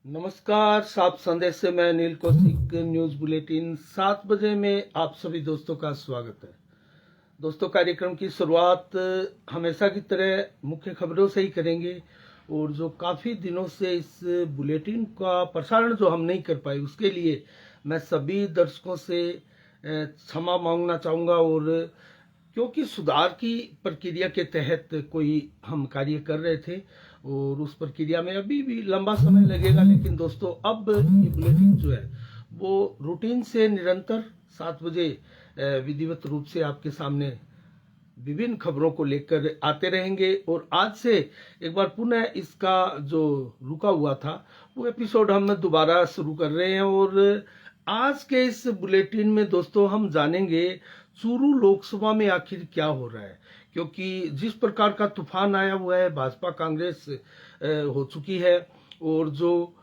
नमस्कार। सात संदेश से मैं नील कौशिक, न्यूज बुलेटिन 7 बजे में आप सभी दोस्तों का स्वागत है। दोस्तों, कार्यक्रम की शुरुआत हमेशा की तरह मुख्य खबरों से ही करेंगे और जो काफी दिनों से इस बुलेटिन का प्रसारण जो हम नहीं कर पाए उसके लिए मैं सभी दर्शकों से क्षमा मांगना चाहूंगा। और क्योंकि सुधार की प्रक्रिया के तहत कोई हम कार्य कर रहे थे और उस प्रक्रिया में अभी भी लंबा समय लगेगा, लेकिन दोस्तों अब ये बुलेटिन जो है वो रूटीन से निरंतर 7 बजे विधिवत रूप से आपके सामने विभिन्न खबरों को लेकर आते रहेंगे। और आज से एक बार पुनः इसका जो रुका हुआ था वो एपिसोड हम दोबारा शुरू कर रहे हैं। और आज के इस बुलेटिन में दोस्तों हम जानेंगे चूरू लोकसभा में आखिर क्या हो रहा है, क्योंकि जिस प्रकार का तूफान आया हुआ है, भाजपा कांग्रेस हो चुकी है और जो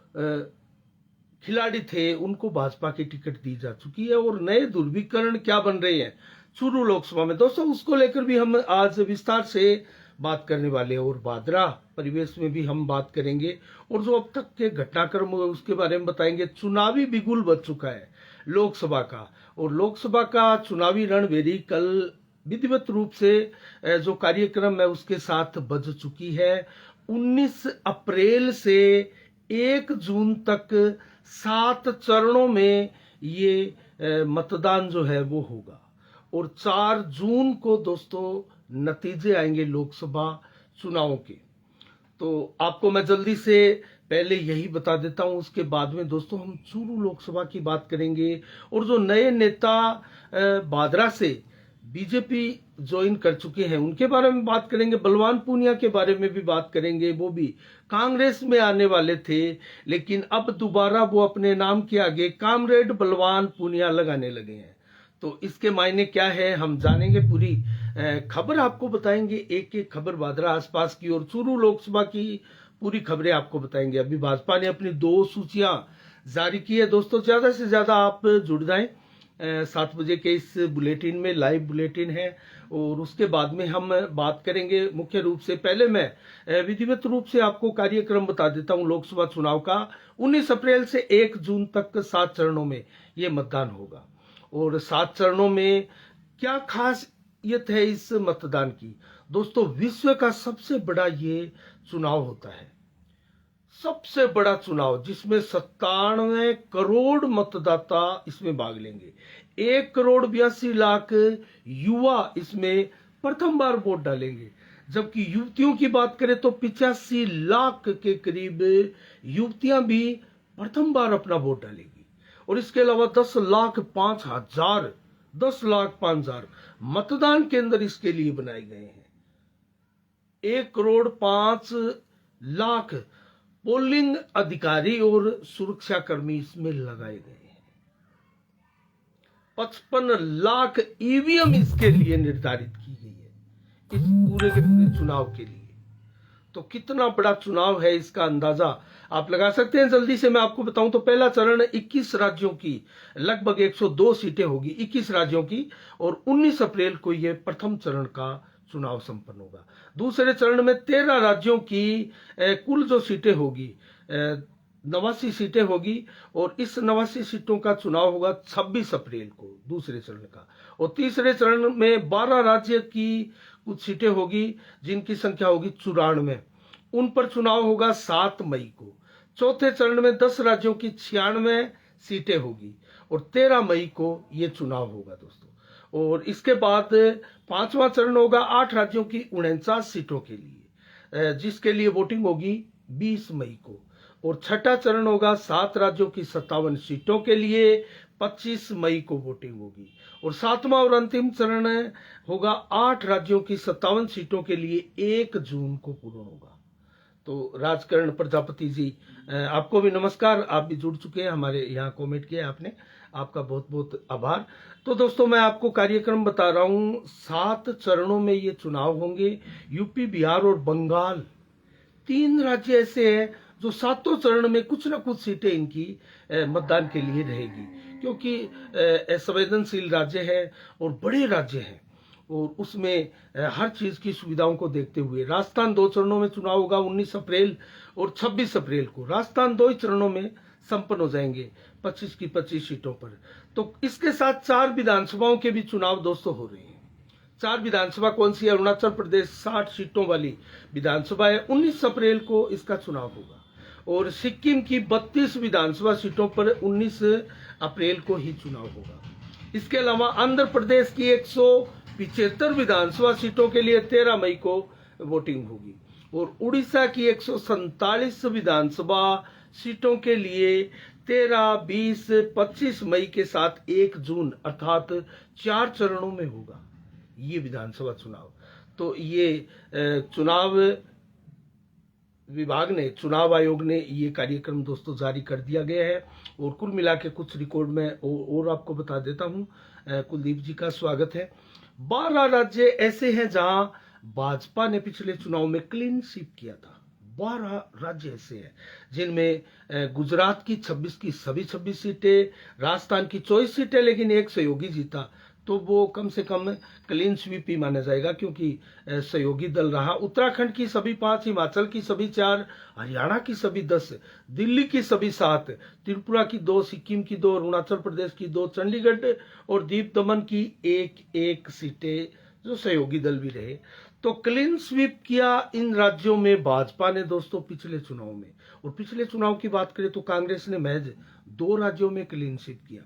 खिलाड़ी थे उनको भाजपा की टिकट दी जा चुकी है और नए ध्रुवीकरण क्या बन रहे हैं चूरू लोकसभा में दोस्तों, उसको लेकर भी हम आज विस्तार से बात करने वाले हैं। और भादरा परिवेश में भी हम बात करेंगे और जो अब तक के घटनाक्रम हुए उसके बारे में बताएंगे। चुनावी बिगुल बज चुका है लोकसभा का और लोकसभा का चुनावी रणभेरी कल विधिवत रूप से जो कार्यक्रम है उसके साथ बज चुकी है। 19 अप्रैल से 1 जून तक 7 चरणों में ये मतदान जो है वो होगा और 4 जून को दोस्तों नतीजे आएंगे लोकसभा चुनावों के। तो आपको मैं जल्दी से पहले यही बता देता हूं, उसके बाद में दोस्तों हम चूरू लोकसभा की बात करेंगे और जो नए नेता भादरा से बीजेपी ज्वाइन कर चुके हैं उनके बारे में बात करेंगे। बलवान पूनिया के बारे में भी बात करेंगे, वो भी कांग्रेस में आने वाले थे लेकिन अब दोबारा वो अपने नाम के आगे कामरेड बलवान पूनिया लगाने लगे हैं। तो इसके मायने क्या है हम जानेंगे, पूरी खबर आपको बताएंगे, एक एक खबर भादरा आसपास की और चूरू लोकसभा की पूरी खबरें आपको बताएंगे। अभी भाजपा ने अपनी 2 सूचियां जारी की है दोस्तों, ज्यादा से ज्यादा आप जुड़ जाएं। 7 बजे के इस बुलेटिन में लाइव बुलेटिन है और उसके बाद में हम बात करेंगे मुख्य रूप से। पहले मैं विधिवत रूप से आपको कार्यक्रम बता देता हूं लोकसभा चुनाव का। 19 अप्रैल से 1 जून तक 7 चरणों में ये मतदान होगा और 7 चरणों में क्या खासियत है इस मतदान की दोस्तों। विश्व का सबसे बड़ा ये चुनाव होता है, सबसे बड़ा चुनाव जिसमें 97 करोड़ मतदाता इसमें भाग लेंगे। 1,82,00,000 युवा इसमें प्रथम बार वोट डालेंगे, जबकि युवतियों की बात करें तो 85 लाख के करीब युवतियां भी प्रथम बार अपना वोट डालेंगी। और इसके अलावा 10,05,000 मतदान केंद्र इसके लिए बनाए गए हैं। 1,05,00,000 पोलिंग अधिकारी और सुरक्षाकर्मी इसमें लगाए गए हैं। 55 लाख ईवीएम इसके लिए निर्धारित की गई है इस पूरे के पूरे चुनाव के लिए। तो कितना बड़ा चुनाव है इसका अंदाजा आप लगा सकते हैं। जल्दी से मैं आपको बताऊं तो पहला चरण 21 राज्यों की लगभग 102 सीटें होगी, 21 राज्यों की, और 19 अप्रैल को यह प्रथम चरण का चुनाव संपन्न होगा। दूसरे चरण में 13 राज्यों की कुल जो सीटें होगी 89 सीटें होगी और इस 89 सीटों का चुनाव होगा 26 अप्रैल को दूसरे चरण का। और तीसरे चरण में 12 राज्य की कुछ सीटें होगी जिनकी संख्या होगी 94, उन पर चुनाव होगा 7 मई को। चौथे चरण में 10 राज्यों की 96 सीटें होगी और 13 मई को यह चुनाव होगा दोस्तों। और इसके बाद 5वां चरण होगा 8 राज्यों की 49 सीटों के लिए, जिसके लिए वोटिंग होगी 20 मई को। और छठा चरण होगा 7 राज्यों की 57 सीटों के लिए, 25 मई को वोटिंग होगी। और 7वां और अंतिम चरण होगा 8 राज्यों की 57 सीटों के लिए, 1 जून को पूर्ण होगा। तो राजकरण प्रजापति जी, आपको भी नमस्कार, आप भी जुड़ चुके हैं, हमारे यहाँ कमेंट किया आपने, आपका बहुत बहुत आभार। तो दोस्तों मैं आपको कार्यक्रम बता रहा हूँ, 7 चरणों में ये चुनाव होंगे। यूपी, बिहार और बंगाल 3 राज्य ऐसे हैं जो 7 चरण में कुछ ना कुछ सीटें इनकी मतदान के लिए रहेगी, क्योंकि संवेदनशील राज्य है और बड़े राज्य हैं। और उसमें हर चीज की सुविधाओं को देखते हुए राजस्थान 2 चरणों में चुनाव होगा। 19 अप्रैल और 26 अप्रैल को राजस्थान 2 ही चरणों में संपन्न हो जाएंगे 25 की 25 सीटों पर। तो इसके साथ 4 विधानसभाओं के भी चुनाव दोस्तों हो रहे हैं। 4 विधानसभा कौन सी है? अरुणाचल प्रदेश 60 सीटों वाली विधानसभा है, 19 अप्रैल को इसका चुनाव होगा। और सिक्किम की 32 विधानसभा सीटों पर 19 अप्रैल को ही चुनाव होगा। इसके अलावा आंध्र प्रदेश की 175 विधानसभा सीटों के लिए 13 मई को वोटिंग होगी और उड़ीसा की 147 विधानसभा सीटों के लिए 13, 20, 25 मई के साथ 1 जून अर्थात 4 चरणों में होगा ये विधानसभा चुनाव। तो ये चुनाव विभाग ने, चुनाव आयोग ने ये कार्यक्रम दोस्तों जारी कर दिया गया है। और कुल मिला के कुछ रिकॉर्ड में और आपको बता देता हूं। कुलदीप जी का स्वागत है। 12 राज्य ऐसे हैं जहां भाजपा ने पिछले चुनाव में क्लीन स्वीप किया था। 12 राज्य ऐसे हैं जिनमें गुजरात की 26 की सभी 26 सीटें, राजस्थान की 24 सीटें, लेकिन एक सहयोगी जीता, तो वो कम से कम क्लीन स्वीप ही माना जाएगा क्योंकि सहयोगी दल रहा। उत्तराखंड की सभी 5, हिमाचल की सभी 4, हरियाणा की सभी 10, दिल्ली की सभी 7, त्रिपुरा की 2, सिक्किम की 2, अरुणाचल प्रदेश की 2, चंडीगढ़ और दीप दमन की 1 सीटें जो सहयोगी दल भी रहे। तो क्लीन स्वीप किया इन राज्यों में भाजपा ने दोस्तों पिछले चुनाव में। और पिछले चुनाव की बात करें तो कांग्रेस ने महज 2 राज्यों में क्लीन स्वीप किया,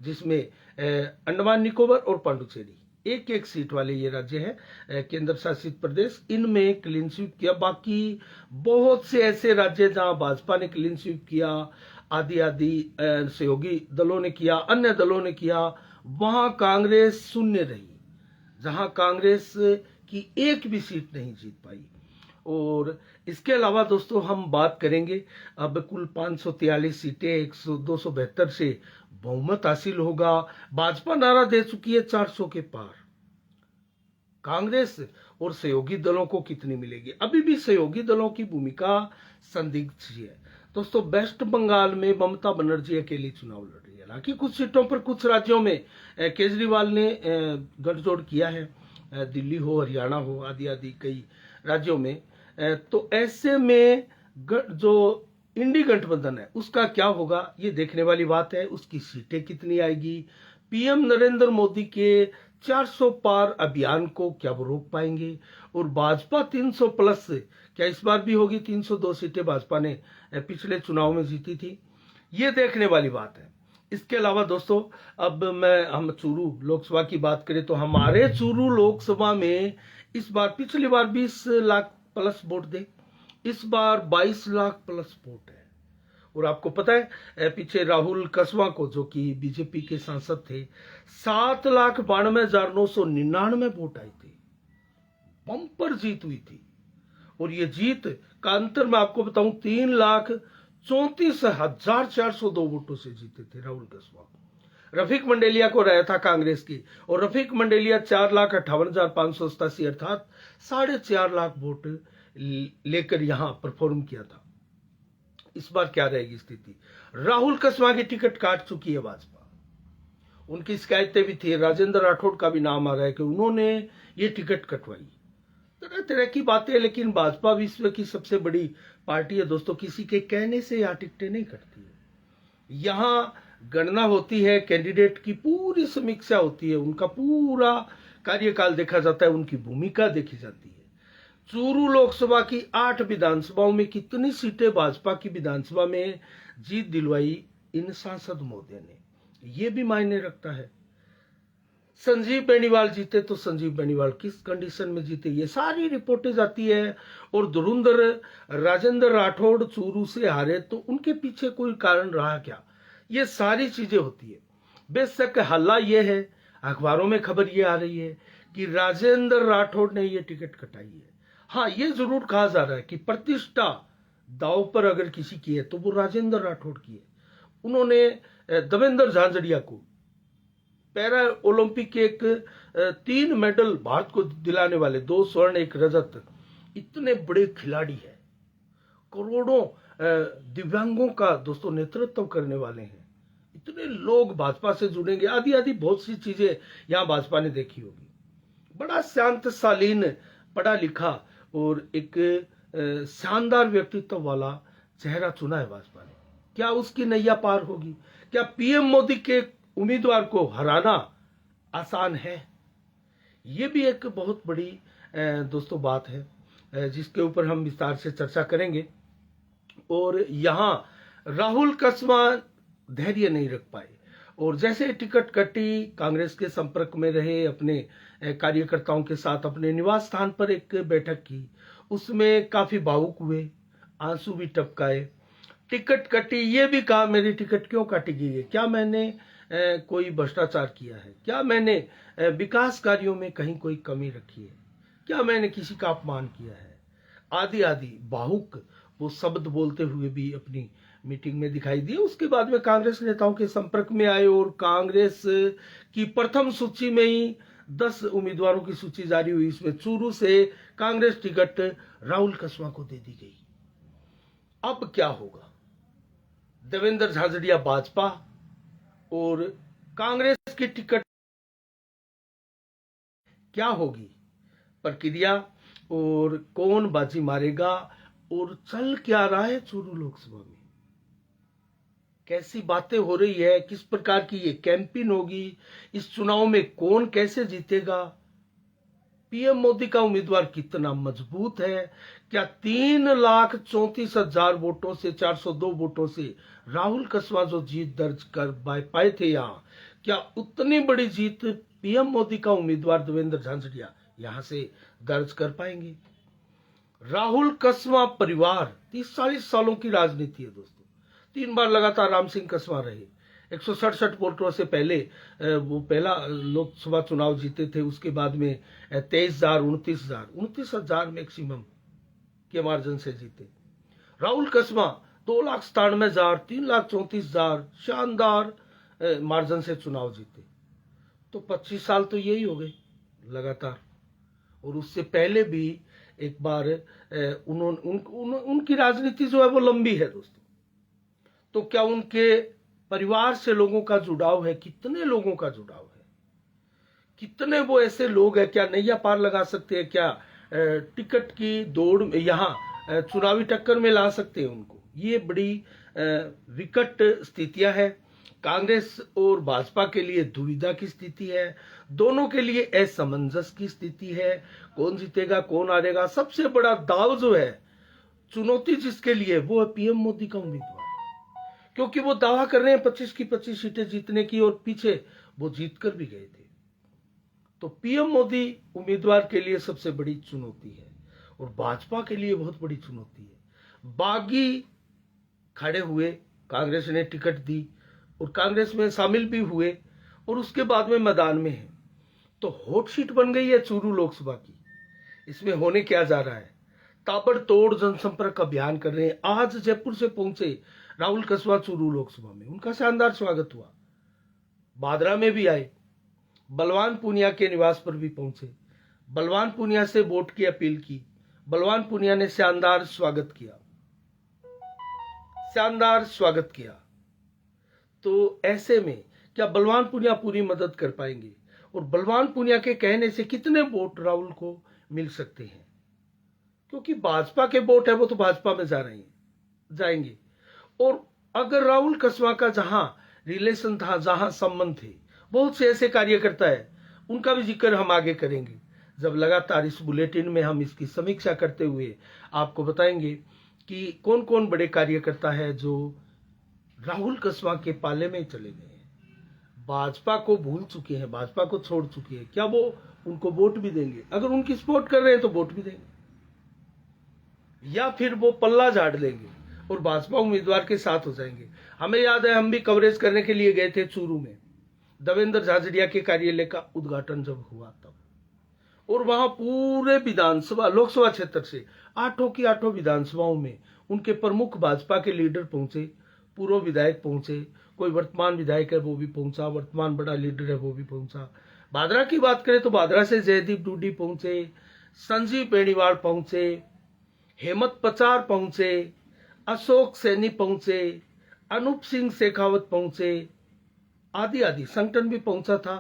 जिसमें अंडमान निकोबार और पांडुचेरी 1 सीट वाले ये राज्य हैं, केंद्र शासित प्रदेश, इनमें क्लीन स्वीप किया। बाकी बहुत से ऐसे राज्य जहां भाजपा ने क्लीन स्वीप किया, आदि सहयोगी दलों ने किया, अन्य दलों ने किया, वहां कांग्रेस शून्य रही, जहां कांग्रेस की 1 भी सीट नहीं जीत पाई। और इसके अलावा दोस्तों हम बात करेंगे, अब कुल 543 सीटें 272 से बहुमत हासिल होगा। भाजपा नारा दे चुकी है 400 के पार। कांग्रेस और सहयोगी दलों को कितनी मिलेगी? अभी भी सहयोगी दलों की भूमिका संदिग्ध है दोस्तों। वेस्ट बंगाल में ममता बनर्जी अकेली चुनाव लड़ रही है। हालांकि कुछ सीटों पर, कुछ राज्यों में केजरीवाल ने गठजोड़ किया है, दिल्ली हो, हरियाणा हो, आदि कई राज्यों में। तो ऐसे में जो इंडी गठबंधन है उसका क्या होगा ये देखने वाली बात है। उसकी सीटें कितनी आएगी? पीएम नरेंद्र मोदी के 400 पार अभियान को क्या वो रोक पाएंगे? और भाजपा 300 प्लस क्या इस बार भी होगी? 302 सीटें भाजपा ने पिछले चुनाव में जीती थी, ये देखने वाली बात है। इसके अलावा दोस्तों अब हम चूरू लोकसभा की बात करें तो हमारे चूरू लोकसभा में इस बार, पिछली बार 20 लाख प्लस वोट दे, इस बार 22 लाख प्लस वोट है। और आपको पता है पीछे राहुल कसवा को, जो कि बीजेपी के सांसद थे, 7,92,999 वोट आए थे। बम्पर जीत हुई थी। और ये जीत का अंतर मैं आपको बताऊं, 3,34,402 वोटों से जीते थे राहुल कसवा। रफीक मंडेलिया को रहा था कांग्रेस की, और रफीक मंडेलिया 4,58,587 अर्थात 4.5 लाख वोट लेकर यहां परफॉर्म किया था। इस बार क्या रहेगी स्थिति? राहुल कसवा की टिकट काट चुकी है भाजपा। उनकी शिकायतें भी थी, राजेंद्र राठौड़ का भी नाम आ रहा है कि उन्होंने ये टिकट कटवाई। तरह तरह की बातें, लेकिन भाजपा विश्व की सबसे बड़ी पार्टी है दोस्तों, किसी के कहने से यहां टिकटें नहीं कटती है। यहां गणना होती है, कैंडिडेट की पूरी समीक्षा होती है, उनका पूरा कार्यकाल देखा जाता है, उनकी भूमिका देखी जाती है। चूरू लोकसभा की 8 विधानसभाओं में कितनी सीटें भाजपा की विधानसभा में जीत दिलवाई इन सांसद महोदय ने, यह भी मायने रखता है। संजीव बेनीवाल जीते तो संजीव बेनीवाल किस कंडीशन में जीते, ये सारी रिपोर्टें जाती है। और धुरंधर राजेंद्र राठौड़ चूरू से हारे तो उनके पीछे कोई कारण रहा क्या, ये सारी चीजें होती है। बेशक हल्ला यह है, अखबारों में खबर ये आ रही है कि राजेंद्र राठौड़ ने ये टिकट कटाई है। हाँ, ये जरूर कहा जा रहा है कि प्रतिष्ठा दांव पर अगर किसी की है तो वो राजेंद्र राठौड़ की है। उन्होंने देवेंद्र झांझड़िया को पैरा ओलंपिक के 3 मेडल भारत को दिलाने वाले, 2 स्वर्ण 1 रजत, इतने बड़े खिलाड़ी हैं, करोड़ों दिव्यांगों का दोस्तों नेतृत्व करने वाले हैं, इतने लोग भाजपा से जुड़ेंगे, आदि बहुत सी चीजें यहां भाजपा ने देखी होगी। बड़ा शांत शालीन, पढ़ा लिखा और एक शानदार व्यक्तित्व वाला चेहरा चुना है भाजपा ने। क्या उसकी नैया पार होगी? क्या पीएम मोदी के उम्मीदवार को हराना आसान है? ये भी एक बहुत बड़ी दोस्तों बात है जिसके ऊपर हम विस्तार से चर्चा करेंगे। और यहाँ राहुल कसवा धैर्य नहीं रख पाए और जैसे टिकट कटी, कांग्रेस के संपर्क में रहे, अपने कार्यकर्ताओं के साथ अपने निवास स्थान पर एक बैठक की, उसमें काफी भावुक हुए, आंसू भी टपकाए। टिकट कटी, ये भी कहा मेरी टिकट क्यों काटी गई है, क्या मैंने कोई भ्रष्टाचार किया है, क्या मैंने विकास कार्यों में कहीं कोई कमी रखी है, क्या मैंने किसी का अपमान किया है, आदि आदि भावुक वो शब्द बोलते हुए भी अपनी मीटिंग में दिखाई दिए। उसके बाद में कांग्रेस नेताओं के संपर्क में आए और कांग्रेस की प्रथम सूची में ही 10 उम्मीदवारों की सूची जारी हुई। इसमें चूरू से कांग्रेस टिकट राहुल कसवा को दे दी गई। अब क्या होगा? देवेंद्र झाझड़िया भाजपा और कांग्रेस की टिकट क्या होगी प्रक्रिया और कौन बाजी मारेगा और चल क्या रहा है चूरू लोकसभा में, कैसी बातें हो रही है, किस प्रकार की ये कैंपेन होगी, इस चुनाव में कौन कैसे जीतेगा, पीएम मोदी का उम्मीदवार कितना मजबूत है, क्या 3,34,000 वोटों से 402 वोटों से राहुल कसवा जो जीत दर्ज कर पाए थे यहाँ, क्या उतनी बड़ी जीत पीएम मोदी का उम्मीदवार देवेंद्र झाझड़िया यहां से दर्ज कर पाएंगे? राहुल कसवा परिवार 30-40 सालों की राजनीति है दोस्तों। 3 बार लगातार राम सिंह कसवा रहे, 167 वोटों से पहले वो पहला लोकसभा चुनाव जीते थे। उसके बाद में 23,000, 29,000 मैक्सिमम के मार्जिन से जीते। राहुल कसवा 2,97,000, 3,34,000 शानदार मार्जिन से चुनाव जीते। तो 25 साल तो यही हो गए लगातार। और उससे पहले भी एक बार उनकी राजनीति जो है वो लंबी है दोस्तों। तो क्या उनके परिवार से लोगों का जुड़ाव है? कितने लोगों का जुड़ाव है? कितने वो ऐसे लोग हैं, क्या नैया पार लगा सकते हैं? क्या टिकट की दौड़ में यहाँ चुनावी टक्कर में ला सकते हैं उनको? ये बड़ी विकट स्थितियां हैं। कांग्रेस और भाजपा के लिए दुविधा की स्थिति है, दोनों के लिए असमंजस की स्थिति है। कौन जीतेगा, कौन हारेगा? सबसे बड़ा दाव जो है, चुनौती जिसके लिए, वो है पीएम मोदी का उम्मीदवार, क्योंकि वो दावा कर रहे हैं 25 की 25 सीटें जीतने की और पीछे वो जीत कर भी गए थे। तो पीएम मोदी उम्मीदवार के लिए सबसे बड़ी चुनौती है और भाजपा के लिए बहुत बड़ी चुनौती है। बागी खड़े हुए, कांग्रेस ने टिकट दी और कांग्रेस में शामिल भी हुए और उसके बाद में मैदान में है। तो हॉट सीट बन गई है चूरू लोकसभा की। इसमें होने क्या जा रहा है? ताबड़तोड़ जनसंपर्क अभियान कर रहे हैं। आज जयपुर से पहुंचे राहुल कसवा चूरू लोकसभा में, उनका शानदार स्वागत हुआ। बादरा में भी आए, बलवान पूनिया के निवास पर भी पहुंचे, बलवान पूनिया से वोट की अपील की। बलवान पूनिया ने शानदार स्वागत किया, शानदार स्वागत किया। तो ऐसे में क्या बलवान पूनिया पूरी मदद कर पाएंगे? और बलवान पूनिया के कहने से कितने वोट राहुल को मिल सकते हैं? क्योंकि भाजपा के वोट है वो तो भाजपा में जाएंगे। और अगर राहुल कसवा का जहां रिलेशन था, जहां संबंध थे, बहुत से ऐसे कार्यकर्ता है, उनका भी जिक्र हम आगे करेंगे जब लगातार इस बुलेटिन में हम इसकी समीक्षा करते हुए आपको बताएंगे कि कौन कौन बड़े कार्यकर्ता है जो राहुल कसवा के पाले में चले गए हैं, भाजपा को भूल चुके हैं, भाजपा को छोड़ चुके हैं। क्या वो उनको वोट भी देंगे? अगर उनकी सपोर्ट कर रहे हैं तो वोट भी देंगे, या फिर वो पल्ला झाड़ लेंगे और भाजपा उम्मीदवार के साथ हो जाएंगे। हमें याद है, हम भी कवरेज करने के लिए गए थे चूरू में, देवेंद्र झाझड़िया के कार्यालय का उद्घाटन जब हुआ तब, और वहां पूरे विधानसभा लोकसभा क्षेत्र से 8 की 8 विधानसभाओं में उनके प्रमुख भाजपा के लीडर पहुंचे, पूर्व विधायक पहुंचे, कोई वर्तमान विधायक है वो भी पहुंचा, वर्तमान बड़ा लीडर है वो भी पहुंचा। बादरा की बात करें तो बादरा से जयदीप डूडी पहुंचे, संजीव बेनीवाल पहुंचे, हेमंत पचार पहुंचे, अशोक सैनी पहुंचे, अनूप सिंह शेखावत पहुंचे, आदि आदि। संगठन भी पहुंचा था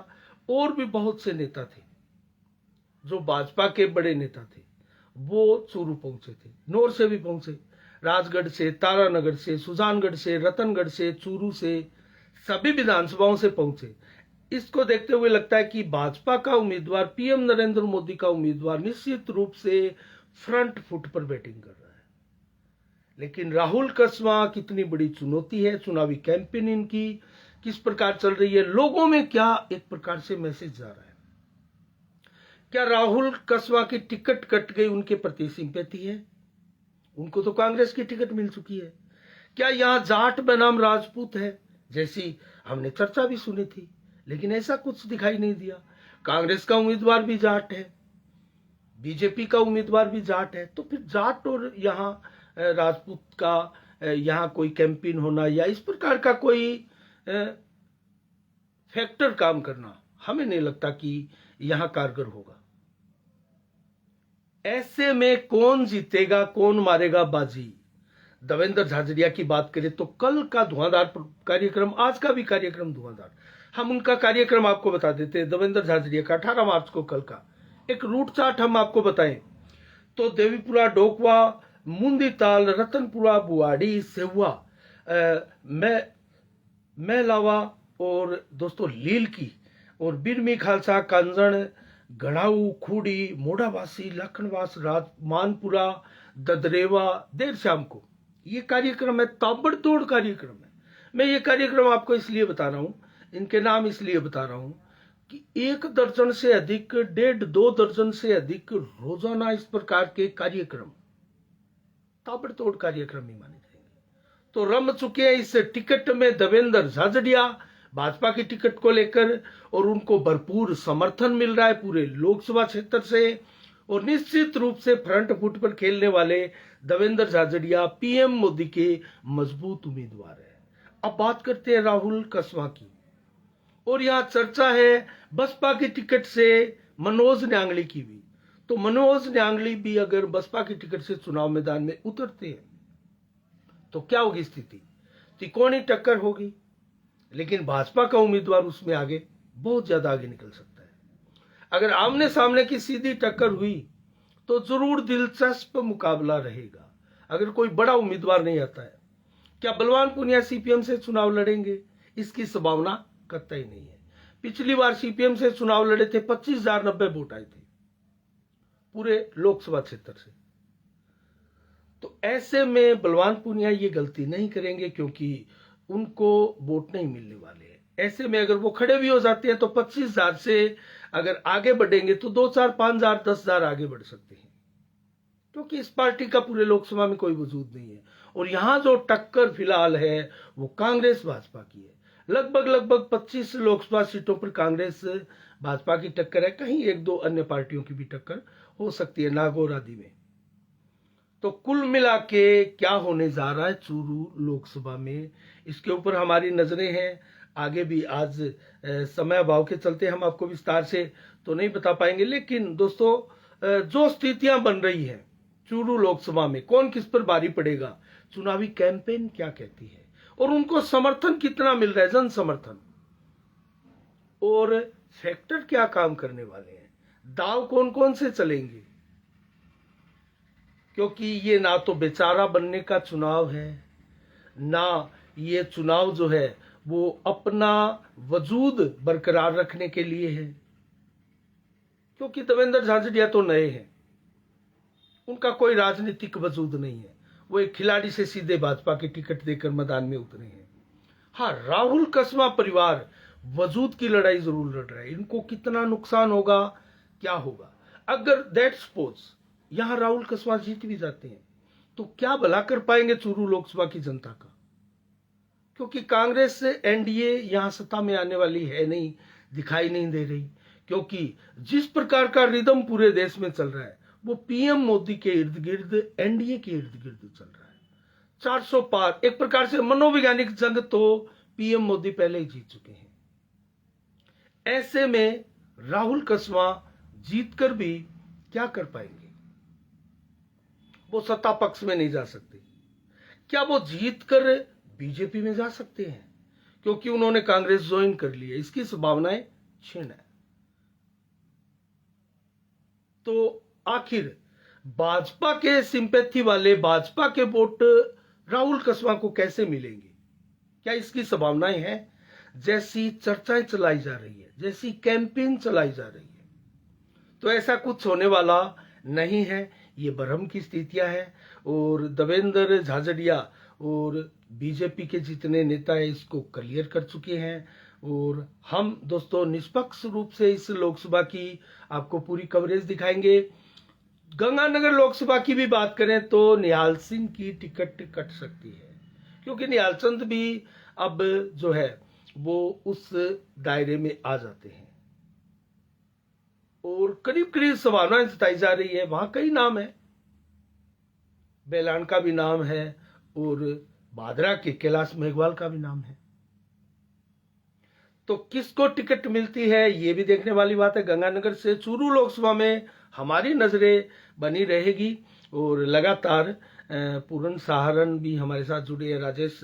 और भी बहुत से नेता थे। जो भाजपा के बड़े नेता थे वो चूरू पहुंचे थे, नौर से भी पहुंचे, राजगढ़ से, तारानगर से, सुजानगढ़ से, रतनगढ़ से, चूरू से, सभी विधानसभाओं से पहुंचे। इसको देखते हुए लगता है कि भाजपा का उम्मीदवार, पीएम नरेंद्र मोदी का उम्मीदवार निश्चित रूप से फ्रंट फुट पर बैटिंग कर रहा है। लेकिन राहुल कसवा कितनी बड़ी चुनौती है, चुनावी कैंपेन इनकी किस प्रकार चल रही है, लोगों में क्या एक प्रकार से मैसेज जा रहा है। क्या राहुल कसवा की टिकट कट गई उनके प्रति सिंपैथी है? उनको तो कांग्रेस की टिकट मिल चुकी है। क्या यहां जाट बनाम राजपूत है, जैसी हमने चर्चा भी सुनी थी, लेकिन ऐसा कुछ दिखाई नहीं दिया। कांग्रेस का उम्मीदवार भी जाट है, बीजेपी का उम्मीदवार भी जाट है, तो फिर जाट और यहाँ राजपूत का यहाँ कोई कैंपेन होना या इस प्रकार का कोई फैक्टर काम करना हमें नहीं लगता कि यहां कारगर होगा। ऐसे में कौन जीतेगा, कौन मारेगा बाजी? देवेंद्र झाझड़िया की बात करें तो कल का धुआंधार कार्यक्रम, आज का भी कार्यक्रम धुआंधार। हम उनका कार्यक्रम आपको बता देते हैं। देवेंद्र झाझड़िया का 18 मार्च को कल का एक रूट चार्ट हम आपको बताएं तो देवीपुरा, डोकवा, मुंदीताल, रतनपुरा, बुआड़ी, सेहुआ, मैलावा और दोस्तों लील की और बिरमी, खालसा, कांजण, गढ़ाऊ, खूड़ी, मोड़ावासी, लखनवास, मानपुरा, ददरेवा, देर शाम को ये कार्यक्रम है। ताबड़तोड़ कार्यक्रम है। मैं ये कार्यक्रम आपको इसलिए बता रहा हूं, इनके नाम इसलिए बता रहा हूं कि 1 दर्जन से अधिक, 1.5-2 दर्जन से अधिक रोजाना इस प्रकार के कार्यक्रम, ताबड़तोड़ कार्यक्रम ही माने जाएंगे। तो रम चुके हैं इस टिकट में देवेंद्र झाझड़िया, भाजपा की टिकट को लेकर, और उनको भरपूर समर्थन मिल रहा है पूरे लोकसभा क्षेत्र से। और निश्चित रूप से फ्रंट फुट पर खेलने वाले देवेंद्र झाझड़िया पीएम मोदी के मजबूत उम्मीदवार है। अब बात करते हैं राहुल कसवा की, और यहां चर्चा है बसपा की टिकट से मनोज न्यांगली की भी। तो मनोज न्यांगली भी अगर बसपा की टिकट से चुनाव मैदान में उतरते हैं तो क्या होगी स्थिति? त्रिकोणीय टक्कर होगी, लेकिन भाजपा का उम्मीदवार उसमें आगे, बहुत ज्यादा आगे निकल सकता है। अगर आमने सामने की सीधी टक्कर हुई तो जरूर दिलचस्प मुकाबला रहेगा। अगर कोई बड़ा उम्मीदवार नहीं आता है, क्या बलवान पूनिया सीपीएम से चुनाव लड़ेंगे? इसकी संभावना कतई नहीं है। पिछली बार सीपीएम से चुनाव लड़े थे, 25,090 वोट आए थे पूरे लोकसभा क्षेत्र से। तो ऐसे में बलवान पूनिया ये गलती नहीं करेंगे, क्योंकि उनको वोट नहीं मिलने वाले हैं। ऐसे में अगर वो खड़े भी हो जाते हैं तो 25,000 से अगर आगे बढ़ेंगे तो 2-4, 5,000, 10,000 आगे बढ़ सकते हैं, क्योंकि इस पार्टी का पूरे लोकसभा में कोई वजूद नहीं है। और यहां जो टक्कर फिलहाल है वो कांग्रेस भाजपा की है। लगभग 25 लोकसभा सीटों पर कांग्रेस भाजपा की टक्कर है। कहीं 1-2 अन्य पार्टियों की भी टक्कर हो सकती है, नागौर आदि में। तो कुल मिला के क्या होने जा रहा है चूरू लोकसभा में, इसके ऊपर हमारी नजरें हैं। आगे भी आज समय अभाव के चलते हम आपको विस्तार से तो नहीं बता पाएंगे, लेकिन दोस्तों जो स्थितियां बन रही हैं चूरू लोकसभा में, कौन किस पर भारी पड़ेगा, चुनावी कैंपेन क्या कहती है, और उनको समर्थन कितना मिल रहा है, जन समर्थन, और फैक्टर क्या काम करने वाले हैं, दाव कौन कौन से चलेंगे। क्योंकि ये ना तो बेचारा बनने का चुनाव है, ना ये चुनाव जो है वो अपना वजूद बरकरार रखने के लिए है। क्योंकि देवेंद्र झाझड़िया तो नए हैं, उनका कोई राजनीतिक वजूद नहीं है। वो एक खिलाड़ी से सीधे भाजपा की टिकट देकर मैदान में उतरे हैं। हाँ, राहुल कसवा परिवार वजूद की लड़ाई जरूर लड़ रहा है। इनको कितना नुकसान होगा, क्या होगा अगर दैट सपोज यहां राहुल कसवा जीत भी जाते हैं, तो क्या भला कर पाएंगे चूरू लोकसभा की जनता का? क्योंकि कांग्रेस से एनडीए यहां सत्ता में आने वाली है नहीं, दिखाई नहीं दे रही। क्योंकि जिस प्रकार का रिदम पूरे देश में चल रहा है वो पीएम मोदी के इर्द गिर्द, एनडीए के इर्द गिर्द चल रहा है। 400 पार, एक प्रकार से मनोवैज्ञानिक जंग तो पीएम मोदी पहले ही जीत चुके हैं। ऐसे में राहुल कसवा जीतकर भी क्या कर पाएंगे? वो सत्ता पक्ष में नहीं जा सकते। क्या वो जीतकर बीजेपी में जा सकते हैं? क्योंकि उन्होंने कांग्रेस ज्वाइन कर ली है, इसकी संभावनाएं क्षीण है। तो आखिर भाजपा के सिंपैथी वाले, भाजपा के वोट राहुल कसवा को कैसे मिलेंगे? क्या इसकी संभावनाएं हैं? जैसी चर्चाएं चलाई जा रही है, जैसी कैंपेन चलाई जा रही है, तो ऐसा कुछ होने वाला नहीं है। ये भ्रम की स्थितियां हैं और देवेंद्र झाझड़िया और बीजेपी के जितने नेता है इसको क्लियर कर चुके हैं। और हम दोस्तों निष्पक्ष रूप से इस लोकसभा की आपको पूरी कवरेज दिखाएंगे। गंगानगर लोकसभा की भी बात करें तो निहाल सिंह की टिकट कट सकती है, क्योंकि निहाल चंद भी अब जो है वो उस दायरे में आ जाते हैं और करीब करीब संभावनाएं जताई जा रही है। वहां कई नाम है, बेलान का भी नाम है और भादरा के कैलाश मेघवाल का भी नाम है। तो किसको टिकट मिलती है ये भी देखने वाली बात है। गंगानगर से चूरू लोकसभा में हमारी नजरें बनी रहेगी और लगातार पूरन सहारण भी हमारे साथ जुड़े हैं, राजेश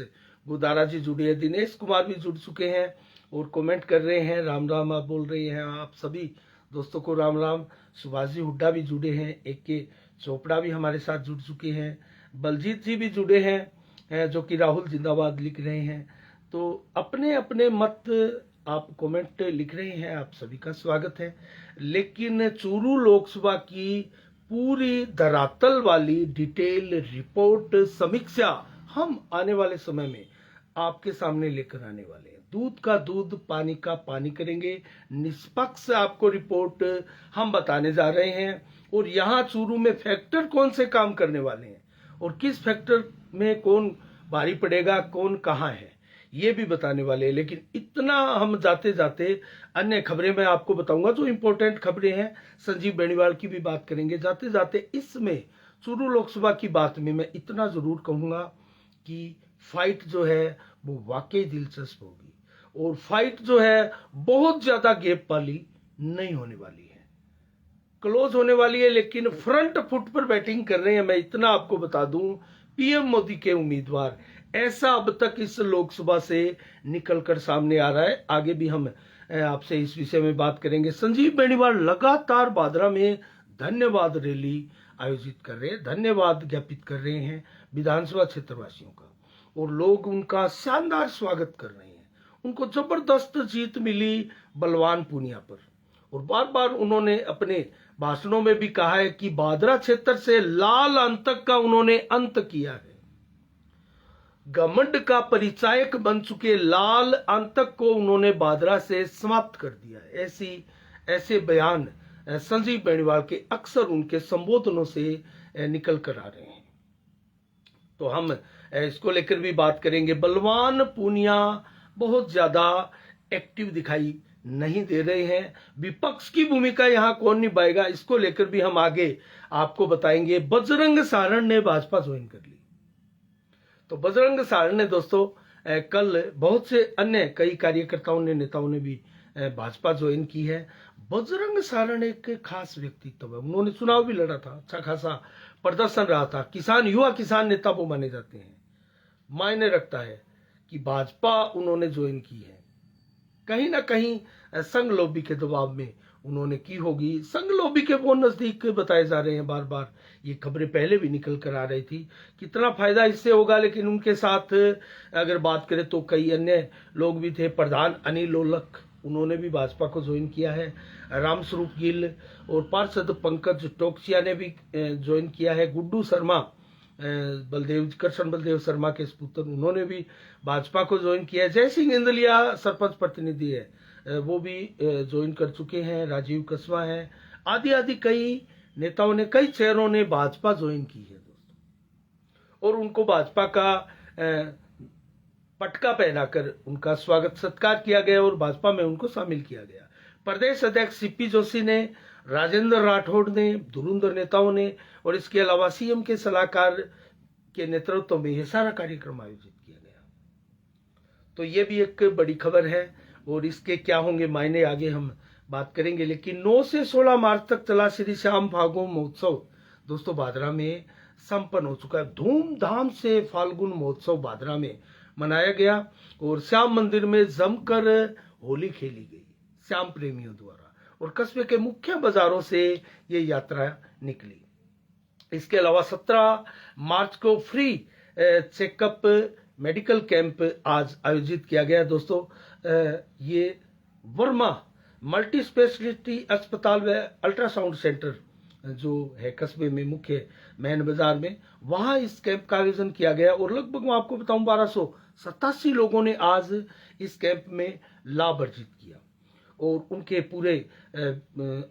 गुदारा जी जुड़े हैं, दिनेश कुमार भी जुड़ चुके हैं और कमेंट कर रहे हैं। राम राम आप बोल रहे हैं, आप सभी दोस्तों को राम राम। सुभाष जी हुड्डा भी जुड़े हैं, एक के चोपड़ा भी हमारे साथ जुड़ चुके हैं, बलजीत जी भी जुड़े हैं जो कि राहुल जिंदाबाद लिख रहे हैं। तो अपने अपने मत आप कमेंट लिख रहे हैं, आप सभी का स्वागत है। लेकिन चूरू लोकसभा की पूरी धरातल वाली डिटेल रिपोर्ट समीक्षा हम आने वाले समय में आपके सामने लेकर आने वाले हैं। दूध का दूध, पानी का पानी करेंगे। निष्पक्ष आपको रिपोर्ट हम बताने जा रहे हैं और यहाँ चूरू में फैक्टर कौन से काम करने वाले हैं और किस फैक्टर में कौन भारी पड़ेगा, कौन कहाँ है, ये भी बताने वाले हैं। लेकिन इतना हम जाते जाते अन्य खबरें मैं आपको बताऊंगा जो इंपॉर्टेंट खबरें हैं। संजीव बेनीवाल की भी बात करेंगे जाते जाते। इसमें चूरू लोकसभा की बात में मैं इतना जरूर कहूंगा कि फाइट जो है वो वाकई दिलचस्प होगी और फाइट जो है बहुत ज्यादा गैप वाली नहीं होने वाली है, क्लोज होने वाली है। लेकिन फ्रंट फुट पर बैटिंग कर रहे हैं, मैं इतना आपको बता दूं, पीएम मोदी के उम्मीदवार। ऐसा अब तक इस लोकसभा से निकलकर सामने आ रहा है। आगे भी हम आपसे इस विषय में बात करेंगे। संजीव बेनीवाल लगातार भादरा में धन्यवाद रैली आयोजित कर रहे हैं, धन्यवाद ज्ञापित कर रहे हैं विधानसभा क्षेत्रवासियों का और लोग उनका शानदार स्वागत कर रहे हैं। उनको जबरदस्त जीत मिली बलवान पूनिया पर और बार बार उन्होंने अपने भाषणों में भी कहा है कि भादरा क्षेत्र से लाल अंतक का उन्होंने अंत किया है। घमंड का परिचायक बन चुके लाल अंतक को उन्होंने भादरा से समाप्त कर दिया है। ऐसे बयान संजीव बेनीवाल के अक्सर उनके संबोधनों से निकल कर आ रहे हैं। तो हम इसको लेकर भी बात करेंगे। बलवान पूनिया बहुत ज्यादा एक्टिव दिखाई नहीं दे रहे हैं। विपक्ष की भूमिका यहां कौन निभाएगा, इसको लेकर भी हम आगे आपको बताएंगे। बजरंग सारण ने भाजपा ज्वाइन कर ली। तो बजरंग सारण ने दोस्तों कल बहुत से अन्य कई कार्यकर्ताओं ने, नेताओं ने भी भाजपा ज्वाइन की है। बजरंग सारण एक खास व्यक्तित्व है। उन्होंने चुनाव भी लड़ा था, अच्छा खासा प्रदर्शन रहा था। किसान, युवा किसान नेता वो माने जाते हैं। मायने रखता है कि भाजपा उन्होंने ज्वाइन की है। कहीं ना कहीं संघ लॉबी के दबाव में उन्होंने की होगी। संघ लॉबी के वो नजदीक बताए जा रहे हैं, बार बार ये खबरें पहले भी निकल कर आ रही थी। कितना फायदा इससे होगा, लेकिन उनके साथ अगर बात करें तो कई अन्य लोग भी थे। प्रधान अनिल ओलख, उन्होंने भी भाजपा को ज्वाइन किया है। रामस्वरूप गिल और पार्षद पंकज टोकसिया ने भी ज्वाइन किया है। गुड्डू शर्मा, कृष्ण बलदेव शर्मा के पुत्र, उन्होंने भी भाजपा को ज्वाइन किया है। जय सिंह इंदलिया सरपंच प्रतिनिधि है, वो भी ज्वाइन कर चुके हैं। राजीव कसवा है, आदि आदि कई नेताओं ने, कई चेहरों ने भाजपा ज्वाइन की है दोस्तों। और उनको भाजपा का पटका पहनाकर उनका स्वागत सत्कार किया गया और भाजपा में उनको शामिल किया गया। प्रदेश अध्यक्ष सीपी जोशी ने, राजेंद्र राठौड़ ने, धुरंधर नेताओं ने और इसके अलावा सीएम के सलाहकार के नेतृत्व में यह सारा कार्यक्रम आयोजित किया गया। तो ये भी एक बड़ी खबर है और इसके क्या होंगे मायने, आगे हम बात करेंगे। लेकिन 9 से 16 मार्च तक चला श्री श्याम फागुन महोत्सव दोस्तों भादरा में संपन्न हो चुका है। धूमधाम से फाल्गुन महोत्सव भादरा में मनाया गया और श्याम मंदिर में जमकर होली खेली गई श्याम प्रेमियों द्वारा। और कस्बे के मुख्य बाजारों से ये यात्रा निकली। इसके अलावा 17 मार्च को फ्री चेकअप मेडिकल कैंप आज आयोजित किया गया दोस्तों। ये वर्मा मल्टी स्पेशलिटी अस्पताल व अल्ट्रासाउंड सेंटर जो है कस्बे में मुख्य मैन बाजार में, वहां इस कैंप का आयोजन किया गया और लगभग मैं आपको बताऊं 1287 लोगों ने आज इस कैंप में लाभ अर्जित किया और उनके पूरे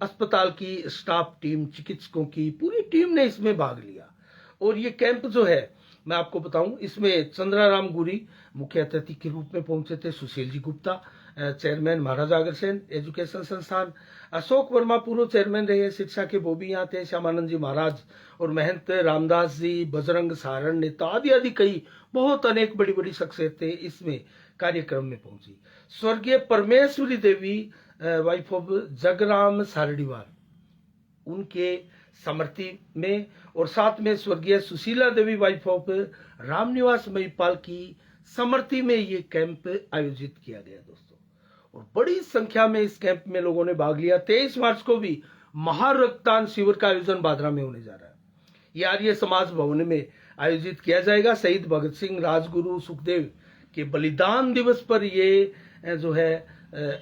अस्पताल की स्टाफ टीम, चिकित्सकों की पूरी टीम ने इसमें भाग लिया। और ये कैंप जो है मैं आपको बताऊं, इसमें चंद्राराम गुरी मुख्य अतिथि के रूप में पहुंचे थे, सुशील जी गुप्ता चेयरमैन महाराजा अग्रसेन एजुकेशन संस्थान, अशोक वर्मा पूर्व चेयरमैन रहे शिक्षा के, वो भी यहाँ थे, श्यामानंद जी महाराज और महंत रामदास जी, बजरंग सारण नेता आदि आदि कई बहुत अनेक बड़ी बड़ी शख्सियतें इसमें कार्यक्रम में पहुंची। स्वर्गीय परमेश्वरी देवी वाइफ ऑफ जगराम सारडीवाल उनके समृति में और साथ में स्वर्गीय सुशीला देवी वाइफ ऑफ रामनिवास महिपाल की समृति में ये कैंप आयोजित किया गया दोस्तों। और बड़ी संख्या में इस कैंप में लोगों ने भाग लिया। 23 मार्च को भी महारक्तदान शिविर का आयोजन बादरा में होने जा रहा है। ये आर्य समाज भवन में आयोजित किया जाएगा। शहीद भगत सिंह, राजगुरु सुखदेव के बलिदान दिवस पर ये जो है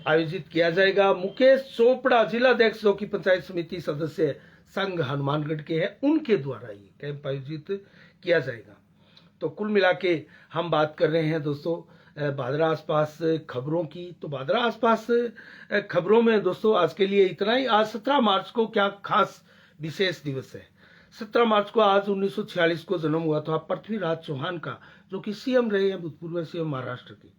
आयोजित किया जाएगा। मुकेश चोपड़ा जिलाध्यक्ष जो की पंचायत समिति सदस्य संघ हनुमानगढ़ के हैं, उनके द्वारा ये कैंप आयोजित किया जाएगा। तो कुल मिला के हम बात कर रहे हैं दोस्तों भादरा आसपास खबरों की। तो भादरा आसपास खबरों में दोस्तों आज के लिए इतना ही। आज 17 मार्च को क्या खास विशेष दिवस है। 17 मार्च को आज 1946 को जन्म हुआ था पृथ्वीराज चौहान का, जो कि सीएम रहे हैं, भूतपूर्व सीएम महाराष्ट्र के।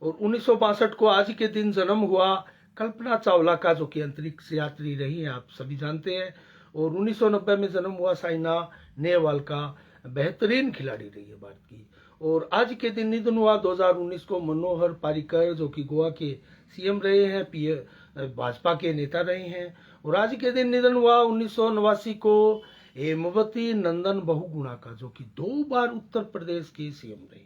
और 1962 को आज के दिन जन्म हुआ कल्पना चावला का, जो कि अंतरिक्ष यात्री रही है, आप सभी जानते हैं। और 1990 में जन्म हुआ साइना नेहवाल का, बेहतरीन खिलाड़ी रही है भारत की। और आज के दिन निधन हुआ 2019 को मनोहर पारिकर, जो कि गोवा के सीएम रहे हैं, भाजपा के नेता रहे हैं। और आज के दिन निधन हुआ 1989 को हेमवती नंदन बहुगुणा का, जो कि 2 बार उत्तर प्रदेश के सीएम रहे।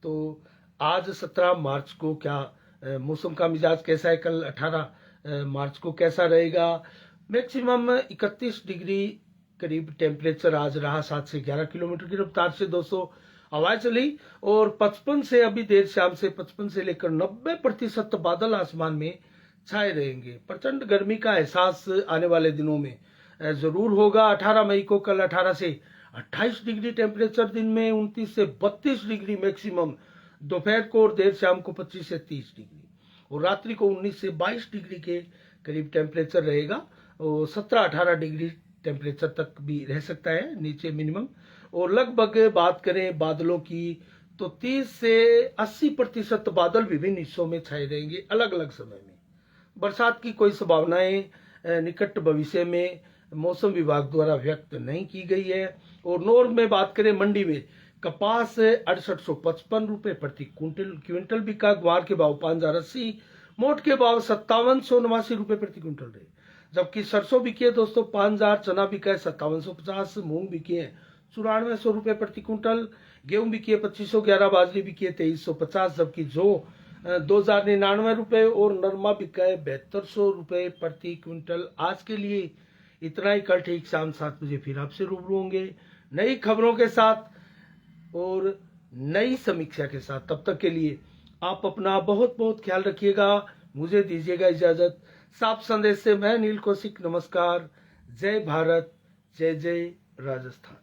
तो आज 17 मार्च को क्या मौसम का मिजाज कैसा है, कल 18 मार्च को कैसा रहेगा। मैक्सिमम 31 डिग्री करीब टेम्परेचर आज रहा। 7 से 11 किलोमीटर की रफ्तार से 200 हवाएं चली। और 55 से अभी देर शाम से 55 से लेकर 90% बादल आसमान में छाए रहेंगे। प्रचंड गर्मी का एहसास आने वाले दिनों में जरूर होगा। 18 मई को कल 18 से 28 डिग्री टेम्परेचर, दिन में 29 से 32 डिग्री मैक्सिमम, दोपहर को और देर शाम को 25 से 30 डिग्री, और रात्रि को 19 से 22 डिग्री के करीब टेम्परेचर रहेगा। और 17-18 डिग्री टेम्परेचर तक भी रह सकता है नीचे मिनिमम। और लगभग बात करें बादलों की तो 30 से 80% बादल विभिन्न हिस्सों में छाए रहेंगे अलग अलग समय में। बरसात की कोई संभावनाएं निकट भविष्य में मौसम विभाग द्वारा व्यक्त नहीं की गई है। और नॉर्थ में बात करें, मंडी में कपास 6855 रुपए प्रति क्विंटल बिका। ग्वार के भाव 5080, मोट के भाव 5789 रुपए प्रति क्विंटल रहे। जबकि सरसों बिकी है दोस्तों 5000, चना बिका है 5750, मूंग बिकी है 9400 रुपए प्रति क्विंटल, गेहूं बिकी है 2511, बाजरी बिकी है 2350, जबकि जो 2099 रुपए और नरमा बिका है 7200 रुपए प्रति क्विंटल। आज के लिए इतना ही। कल ठीक शाम 7 बजे फिर आपसे रूबरू होंगे नई खबरों के साथ और नई समीक्षा के साथ। तब तक के लिए आप अपना बहुत बहुत ख्याल रखिएगा। मुझे दीजिएगा इजाजत। साफ संदेश से मैं नील कौशिक, नमस्कार। जय भारत, जय जय राजस्थान।